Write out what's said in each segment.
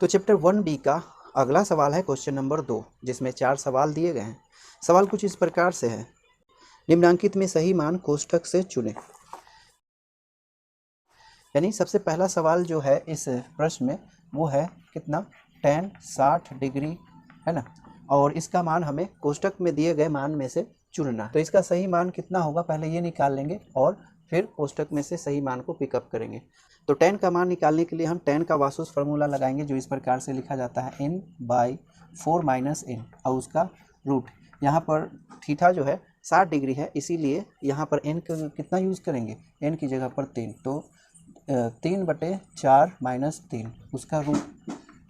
तो chapter 1B का अगला सवाल है क्वेश्चन नंबर 2, जिसमें 4 सवाल दिए गए हैं। सवाल कुछ इस प्रकार से है, निम्नांकित में सही मान कोष्ठक से चुनें। यानी सबसे पहला सवाल जो है इस प्रश्न में वो है कितना, tan 60 डिग्री है ना, और इसका मान हमें कोष्ठक में दिए गए मान में से चुनना। तो इसका सही मान कितना होगा, पहले ये निकाल लेंगे और फिर कोष्ठक में से सही मान को पिकअप करेंगे। तो tan का मान निकालने के लिए हम tan का वास्तुश फार्मूला लगाएंगे, जो इस प्रकार से लिखा जाता है n/4 - n, और उसका रूट। यहाँ पर थीटा जो है 60 डिग्री है, इसीलिए यहाँ पर n का कितना यूज़ करेंगे, n की जगह पर 3, तो 3/4 - 3 उसका रूट,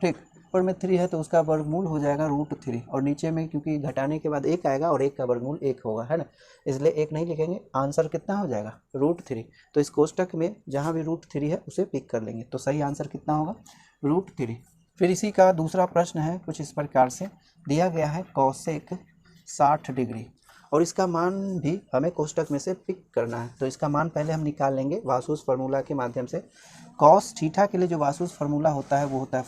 ठीक। ऊपर में 3 है तो उसका वर्गमूल हो जाएगा √3, और नीचे में क्योंकि घटाने के बाद 1 आएगा और 1 का वर्गमूल 1 होगा, है ना, इसलिए 1 नहीं लिखेंगे। आंसर कितना हो जाएगा, √3। तो इस कोष्ठक में जहाँ भी √3 है उसे पिक कर लेंगे, तो सही आंसर कितना होगा, √3। फिर इसी का दूसरा प्रश्न है कुछ इस प्रकार से, दिया गया है cosec 60 डिग्री, और इसका मान भी हमें कोष्ठक में से पिक करना है। तो इसका मान पहले हम निकाल लेंगे वास्तुश फार्मूला के माध्यम से। कॉस थीटा के लिए जो वास्तुश फार्मूला होता है वो होता है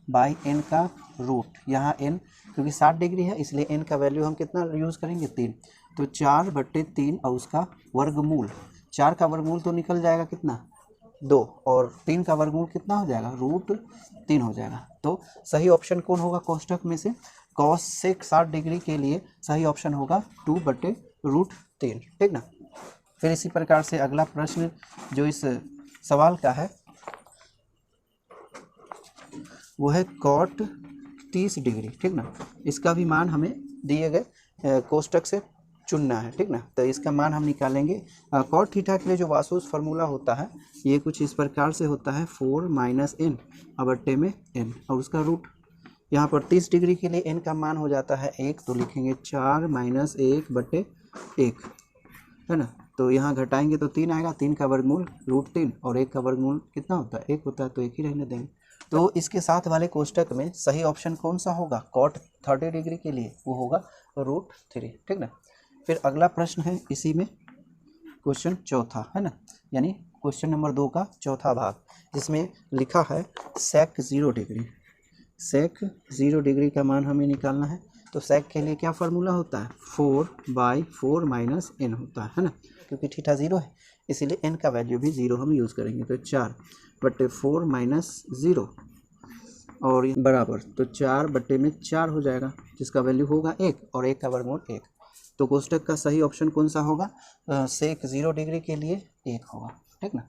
4/n का रूट। यहाँ n क्योंकि 60 डिग्री है इसलिए n का वैल्यू हम कितना यूज़ करेंगे, 3। तो 4/3 और उसका वर्गमूल, 4 का वर्गमूल तो निकल जाएगा कितना, 2, और 3 का वर्गमूल कितना हो जाएगा, √3 हो जाएगा। तो सही ऑप्शन कौन होगा कोष्ठक में से, cosec 60 डिग्री के लिए सही ऑप्शन होगा 2/√3, ठीक ना। फिर इसी प्रकार से अगला प्रश्न जो इस सवाल का है वो है cot 30 डिग्री, ठीक ना। इसका भी मान हमें दिए गए कोष्ठक से चुनना है, ठीक ना। तो इसका मान हम निकालेंगे। cot थीटा के लिए जो वास्तुश फार्मूला होता है ये कुछ इस प्रकार से होता है 4 - n बट्टे में n, और उसका रूट। यहाँ पर 30 डिग्री के लिए n का मान हो जाता है 1, तो लिखेंगे 4 - 1/1, है ना। तो यहाँ घटाएंगे तो 3 आएगा, 3 का वर्गमूल √3, और 1 का वर्गमूल कितना होता है, 1 होता है, तो 1 ही रहने देंगे। तो इसके साथ वाले कोष्ठक में सही ऑप्शन कौन सा होगा, cot 30 डिग्री के लिए वो होगा √3, ठीक ना। फिर अगला प्रश्न है इसी में क्वेश्चन चौथा, है ना, यानी क्वेश्चन नंबर 2 का चौथा भाग, जिसमें लिखा है sec 0 डिग्री। sec 0 डिग्री का मान हमें निकालना है। तो sec के लिए क्या फार्मूला होता है, 4/4 - n होता है ना, क्योंकि थीटा 0 है इसीलिए n का वैल्यू भी 0 हम यूज़ करेंगे। तो 4/4 - 0 और बराबर, तो 4/4 हो जाएगा, जिसका वैल्यू होगा 1, और 1 का वर्गमूल 1। तो कोष्ठक का सही ऑप्शन कौन सा होगा, sec 0 डिग्री के लिए 1 होगा, ठीक ना।